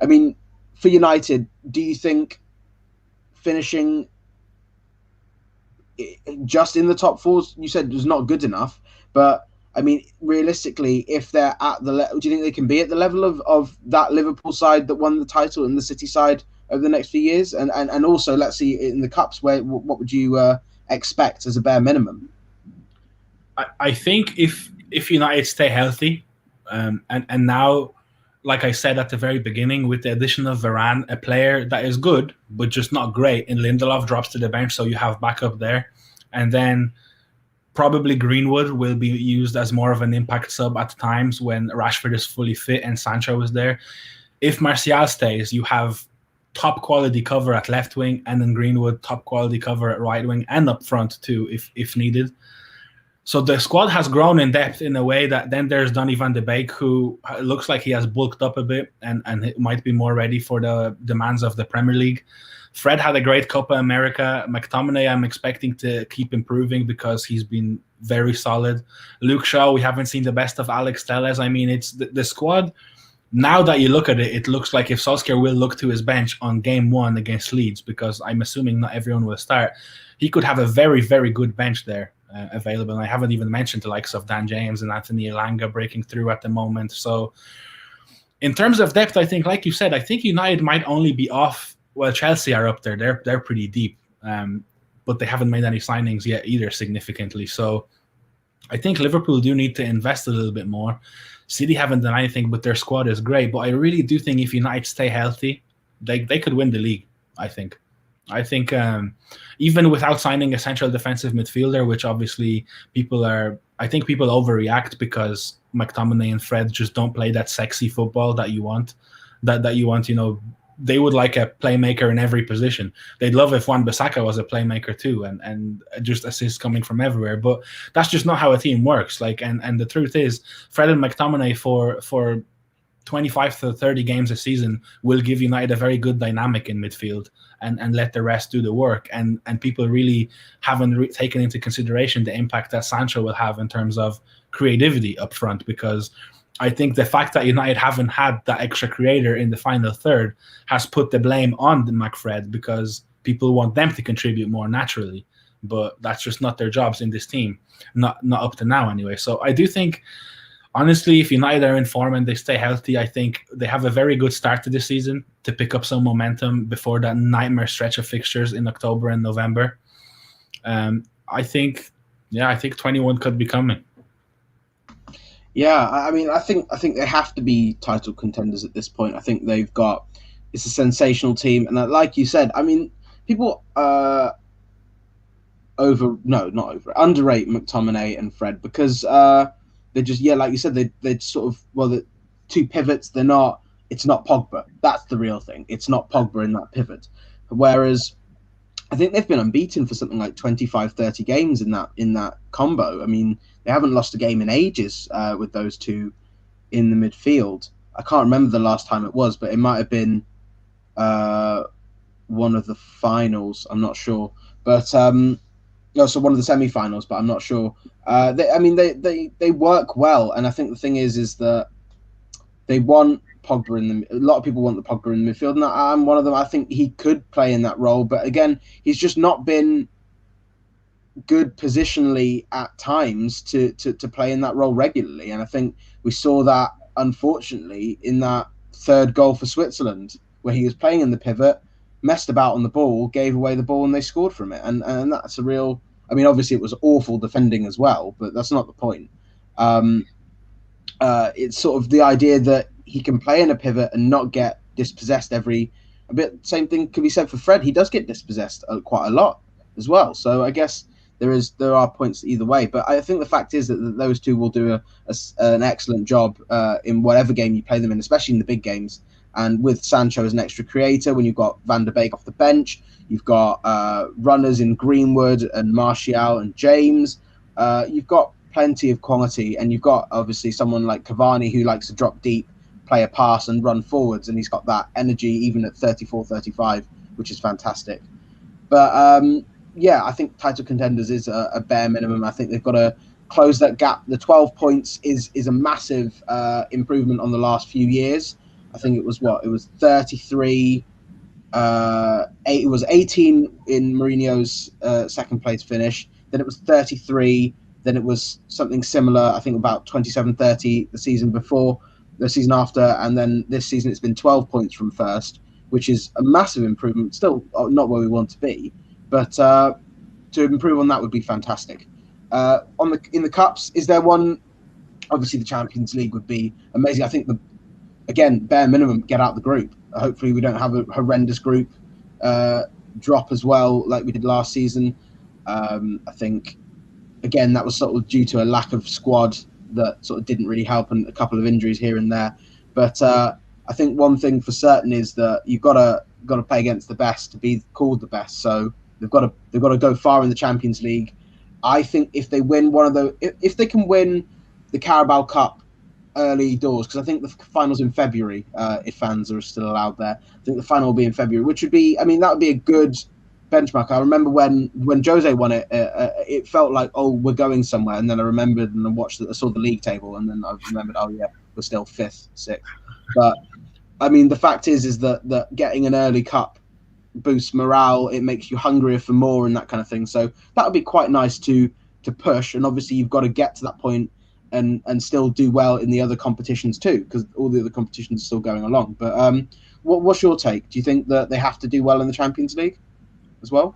mean, for United, do you think finishing just in the top 4, you said, was not good enough? But I mean, realistically, if they're at the level, do you think they can be at the level of that Liverpool side that won the title and the City side over the next few years? And also, let's see, in the Cups, what would you expect as a bare minimum? I think if United stay healthy, and now, like I said at the very beginning, with the addition of Varane, a player that is good but just not great, and Lindelof drops to the bench, so you have backup there, and then probably Greenwood will be used as more of an impact sub at times when Rashford is fully fit and Sancho is there. if Martial stays, you have top quality cover at left wing, and then Greenwood top quality cover at right wing and up front too, if needed. So the squad has grown in depth in a way that then there's Donny van de Beek, who looks like he has bulked up a bit and might be more ready for the demands of the Premier League. Fred had a great Copa America. McTominay, I'm expecting to keep improving because he's been very solid. Luke Shaw, we haven't seen the best of Alex Telles. I mean, it's the squad. Now that you look at it, it looks like if Solskjaer will look to his bench on game 1 against Leeds, because I'm assuming not everyone will start, he could have a very, very good bench there available. And I haven't even mentioned the likes of Dan James and Anthony Elanga breaking through at the moment. So in terms of depth, I think, like you said, I think United might only be off. Well, Chelsea are up there. They're pretty deep, but they haven't made any signings yet either significantly. So I think Liverpool do need to invest a little bit more. City haven't done anything, but their squad is great. But I really do think if United stay healthy, they could win the league, I think. Even without signing a central defensive midfielder, which obviously I think people overreact because McTominay and Fred just don't play that sexy football that you want. That you want, they would like a playmaker in every position. They'd love if Wan-Bissaka was a playmaker too, and just assists coming from everywhere. But that's just not how a team works. And the truth is, Fred and McTominay for 25 to 30 games a season will give United a very good dynamic in midfield and let the rest do the work. And people really haven't taken into consideration the impact that Sancho will have in terms of creativity up front, because I think the fact that United haven't had that extra creator in the final third has put the blame on the McFred, because people want them to contribute more naturally. But that's just not their jobs in this team, not up to now anyway. So I do think, honestly, if United are in form and they stay healthy, I think they have a very good start to the season to pick up some momentum before that nightmare stretch of fixtures in October and November. I think 21 could be coming. Yeah, I mean, I think they have to be title contenders at this point. I think it's a sensational team, and like you said, I mean, people underrate McTominay and Fred because they just, like you said, they sort of, the two pivots. It's not Pogba. That's the real thing. It's not Pogba in that pivot. Whereas I think they've been unbeaten for something like 25, 30 games in that combo. I mean, they haven't lost a game in ages with those two in the midfield. I can't remember the last time it was, but it might have been one of the finals. I'm not sure. But so one of the semi-finals, but I'm not sure. They work well, and I think the thing is that they want Pogba a lot of people want the Pogba in the midfield, and I'm one of them. I think he could play in that role, but again, he's just not been good positionally at times to play in that role regularly. And I think we saw that, unfortunately, in that third goal for Switzerland, where he was playing in the pivot, messed about on the ball, gave away the ball, and they scored from it. And that's a real... I mean, obviously it was awful defending as well, but that's not the point. It's sort of the idea that he can play in a pivot and not get dispossessed same thing could be said for Fred. He does get dispossessed quite a lot as well. So I guess there are points either way. But I think the fact is that those two will do an excellent job in whatever game you play them in, especially in the big games. And with Sancho as an extra creator, when you've got Van der Beek off the bench, you've got runners in Greenwood and Martial and James. You've got plenty of quality, and you've got obviously someone like Cavani who likes to drop deep, play a pass and run forwards, and he's got that energy even at 34, 35, which is fantastic. But I think title contenders is a bare minimum. I think they've got to close that gap. The 12 points is a massive improvement on the last few years. I think it was 33. It was 18 in Mourinho's second place finish. Then it was 33. Then it was something similar, I think about 27-30 the season before, the season after, and then this season it's been 12 points from first, which is a massive improvement. Still not where we want to be, but to improve on that would be fantastic. In the cups, is there one? Obviously, the Champions League would be amazing. I think again, bare minimum, get out the group. Hopefully, we don't have a horrendous group drop as well like we did last season. I think, again, that was sort of due to a lack of squad that sort of didn't really help, and a couple of injuries here and there. But I think one thing for certain is that you've got to play against the best to be called the best. So they've got to go far in the Champions League. I think if they win one of the, if they can win the Carabao Cup early doors, because I think the final's in February, if fans are still allowed there. I think the final will be in February, which would be, I mean, that would be a good benchmark. I remember when Jose won it, it felt like, oh, we're going somewhere. And then I remembered and I saw the league table, and then I remembered, oh yeah, we're still 5th, 6th. But I mean, the fact is that getting an early cup boosts morale. It makes you hungrier for more and that kind of thing. So that would be quite nice to push. And obviously, you've got to get to that point and still do well in the other competitions too, because all the other competitions are still going along. But what's your take? Do you think that they have to do well in the Champions League as well?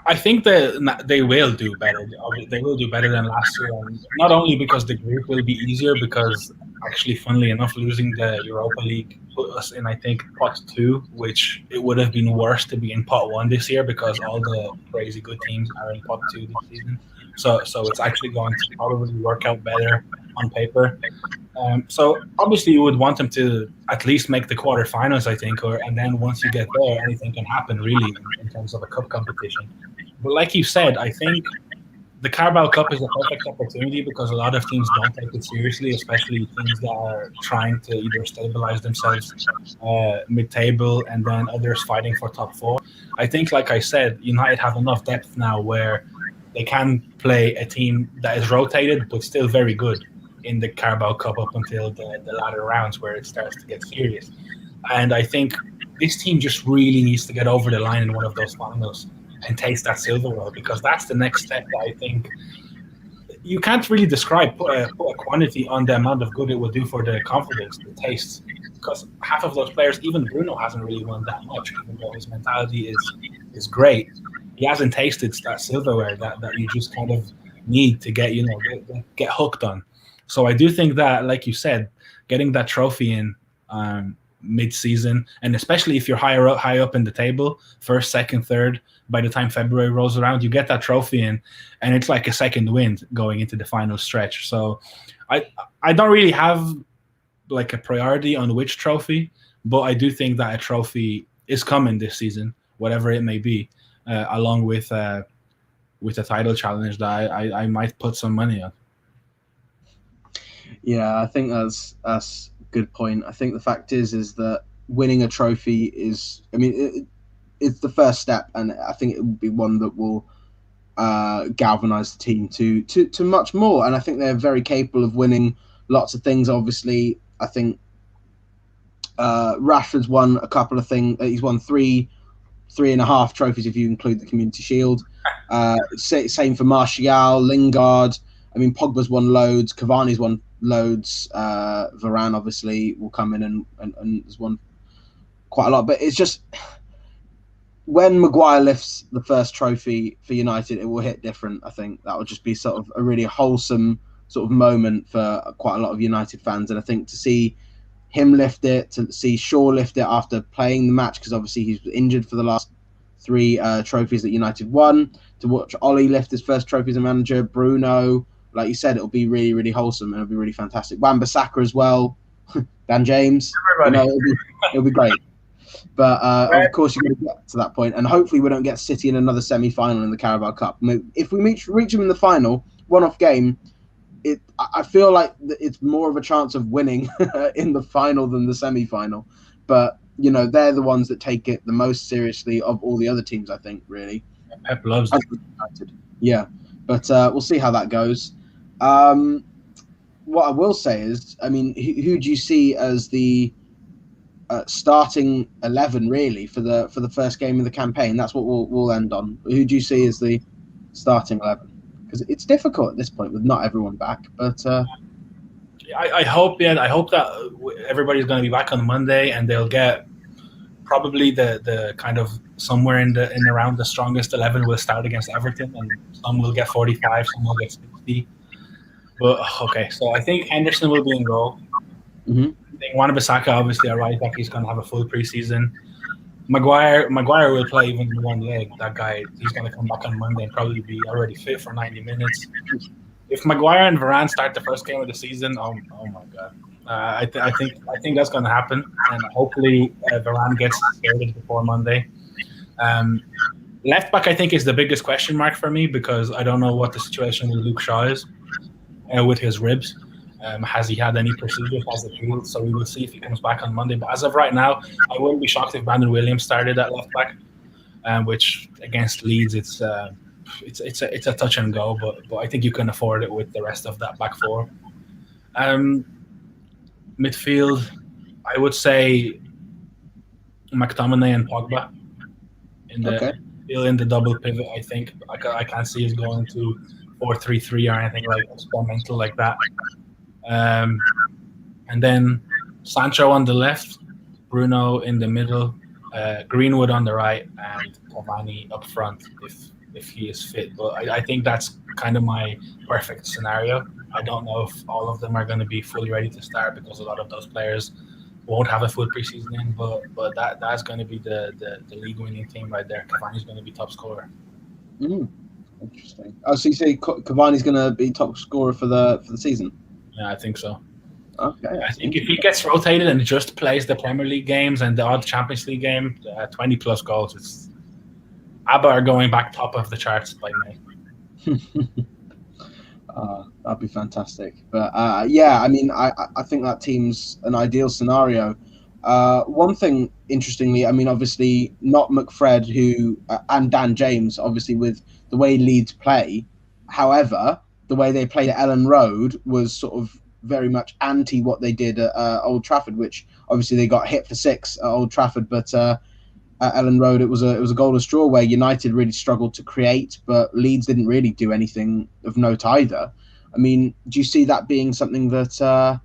I think that they will do better. They will do better than last year, and not only because the group will be easier, because actually, funnily enough, losing the Europa League put us in, I think, pot 2, which it would have been worse to be in pot 1 this year because all the crazy good teams are in pot 2 this season. So it's actually going to probably work out better on paper. So obviously you would want them to at least make the quarterfinals, I think, and then once you get there, anything can happen really in terms of a cup competition. But like you said, I think the Carabao Cup is a perfect opportunity because a lot of teams don't take it seriously, especially teams that are trying to either stabilize themselves mid-table and then others fighting for top 4. I think, like I said, United have enough depth now where they can play a team that is rotated but still very good in the Carabao Cup up until the latter rounds where it starts to get serious. And I think this team just really needs to get over the line in one of those finals and taste that silverware, because that's the next step that I think you can't really describe, put a quantity on the amount of good it will do for the confidence, the taste, because half of those players, even Bruno hasn't really won that much, even though his mentality is great. He hasn't tasted that silverware that you just kind of need to get hooked on. So I do think that, like you said, getting that trophy in mid-season, and especially if you're high up in the table, first, second, third, by the time February rolls around, you get that trophy in, and it's like a second wind going into the final stretch. So I don't really have like a priority on which trophy, but I do think that a trophy is coming this season, whatever it may be, along with a title challenge that I might put some money on. Yeah, I think that's a good point. I think the fact is that winning a trophy is, I mean, it's the first step, and I think it will be one that will galvanize the team to much more. And I think they're very capable of winning lots of things. Obviously, I think Rashford's won a couple of things. He's won three and a half trophies if you include the Community Shield. Same for Martial, Lingard. I mean, Pogba's won loads. Cavani's won loads. Varane obviously will come in and has won quite a lot. But it's just when Maguire lifts the first trophy for United, it will hit different. I think that will just be sort of a really wholesome sort of moment for quite a lot of United fans. And I think to see him lift it, to see Shaw lift it after playing the match, because obviously he's injured for the last 3 trophies that United won, to watch Ollie lift his first trophy as a manager, Bruno, like you said, it'll be really, really wholesome and it'll be really fantastic. Wan-Bissaka as well, Dan James, it'll be great. But of course, you're going to get to that point, and hopefully we don't get City in another semi-final in the Carabao Cup. If we reach them in the final, one-off game, I feel like it's more of a chance of winning in the final than the semi-final. But they're the ones that take it the most seriously of all the other teams, I think, really. Pep loves it. Yeah, but we'll see how that goes. What I will say is, I mean, who do you see as the starting 11 really for the first game of the campaign? That's what we'll end on. Who do you see as the starting 11? Because it's difficult at this point with not everyone back. But I hope that everybody's going to be back on Monday, and they'll get probably the kind of somewhere in around the strongest 11 will start against Everton, and some will get 45, some will get 60. But okay, so I think Henderson will be in goal. Mm-hmm. I think Wan-Bissaka, obviously, a right back, he's going to have a full preseason. Maguire will play even one leg. That guy, he's going to come back on Monday and probably be already fit for 90 minutes. If Maguire and Varane start the first game of the season, oh my God. I think that's going to happen, and hopefully Varane gets sorted before Monday. Left back, I think, is the biggest question mark for me because I don't know what the situation with Luke Shaw is with his ribs. Has he had any procedures? Has it healed? So we will see if he comes back on Monday. But as of right now, I wouldn't be shocked if Brandon Williams started at left back, which against Leeds, it's a touch and go. But I think you can afford it with the rest of that back four. Midfield, I would say McTominay and Pogba in the double pivot. I think I can't see us going to 4-3-3 or anything like experimental like that. And then Sancho on the left, Bruno in the middle, Greenwood on the right, and Cavani up front if he is fit. But I think that's kind of my perfect scenario. I don't know if all of them are going to be fully ready to start because a lot of those players won't have a full preseason in. But that's going to be the league winning team right there. Cavani's going to be top scorer. Interesting. Oh, so you say Cavani's going to be top scorer for the season? Yeah, I think so. Okay. I think if he gets rotated and just plays the Premier League games and the odd Champions League game, 20 plus goals, ABBA are going back top of the charts by May. That'd be fantastic. But yeah, I mean, I think that team's an ideal scenario. One thing, interestingly, I mean, obviously not McFred and Dan James, obviously with the way Leeds play. However, the way they played at Ellen Road was sort of very much anti what they did at Old Trafford, which obviously they got hit for 6 at Old Trafford, but at Ellen Road it was a golden straw where United really struggled to create, but Leeds didn't really do anything of note either. I mean, do you see that being something that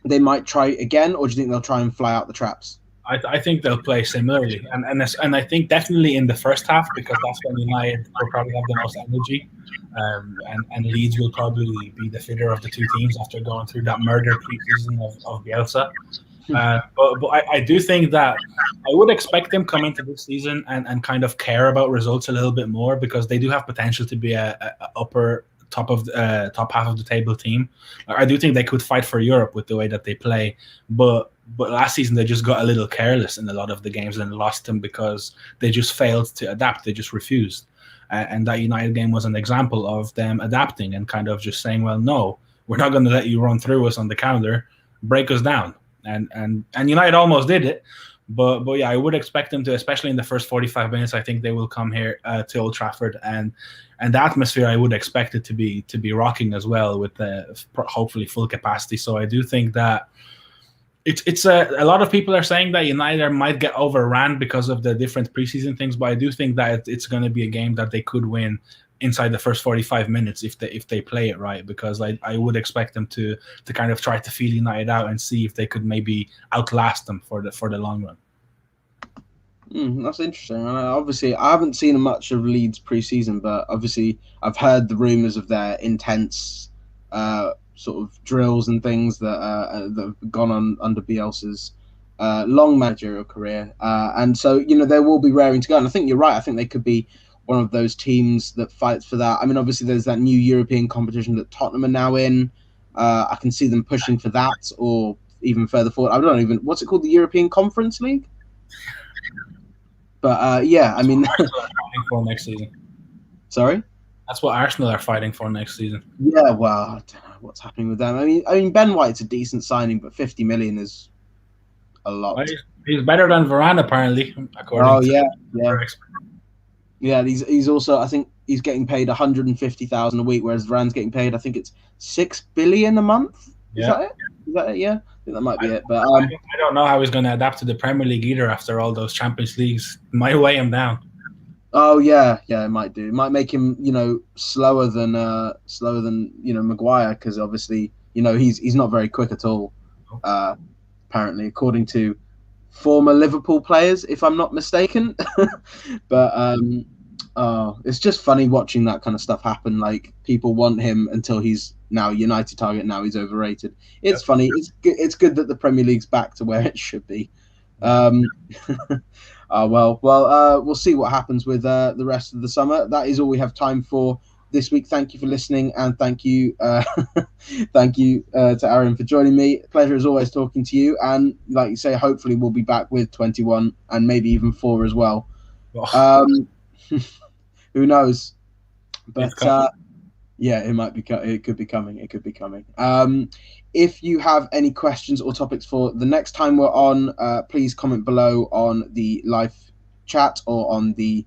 they might try again, or do you think they'll try and fly out the traps? I think they'll play similarly, and I think definitely in the first half because that's when United will probably have the most energy, and Leeds will probably be the fitter of the two teams after going through that murder preseason of Bielsa. But I do think that I would expect them come into this season and kind of care about results a little bit more because they do have potential to be a upper top half of the table team. I do think they could fight for Europe with the way that they play, but last season they just got a little careless in a lot of the games and lost them because they just failed to adapt. They just refused, and that United game was an example of them adapting and kind of just saying, "Well, no, we're not going to let you run through us on the counter, break us down." And United almost did it, but yeah, I would expect them to, especially in the first 45 minutes. I think they will come here to Old Trafford, and the atmosphere I would expect it to be rocking as well with the hopefully full capacity. So I do think that it's a lot of people are saying that United might get overran because of the different preseason things, but I do think that it's going to be a game that they could win inside the first 45 minutes if they play it right, because I would expect them to kind of try to feel United out and see if they could maybe outlast them for the long run. That's interesting. Obviously, I haven't seen much of Leeds pre-season, but obviously I've heard the rumours of their intense sort of drills and things that have gone on under Bielsa's long managerial career. And so, they will be raring to go. And I think you're right. I think they could be one of those teams that fights for that. I mean, obviously, there's that new European competition that Tottenham are now in. I can see them pushing for that or even further forward. I don't even... What's it called? The European Conference League? But, yeah, I mean... Arsenal are fighting for next season. Sorry? That's what Arsenal are fighting for next season. Yeah, well, I don't know what's happening with them. I mean, Ben White's a decent signing, but 50 million is a lot. Well, he's better than Varane, apparently, according to... Yeah, he's also, I think he's getting paid 150,000 a week, whereas Varane's getting paid, I think it's 6 billion a month. Is that it? Yeah, I think that might be it. But I don't know how he's going to adapt to the Premier League either after all those Champions Leagues. It might weigh him down. Oh yeah, it might do. It might make him, slower than Maguire, because obviously, he's not very quick at all. Apparently, according to former Liverpool players, if I'm not mistaken. But it's just funny watching that kind of stuff happen. Like, people want him until he's now United target. Now he's overrated. It's funny. It's good that the Premier League's back to where it should be. We'll see what happens with the rest of the summer. That is all we have time for this week. Thank you for listening, and thank you, thank you to Aaron for joining me. Pleasure as always talking to you. And like you say, hopefully we'll be back with 21 and maybe even 4 as well. Who knows? But yeah, it might be. It could be coming. It could be coming. If you have any questions or topics for the next time we're on, please comment below on the live chat or on the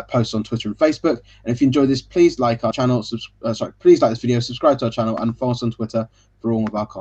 posts on Twitter and Facebook. And if you enjoyed this, please like our channel. Please like this video, subscribe to our channel, and follow us on Twitter for all of our content.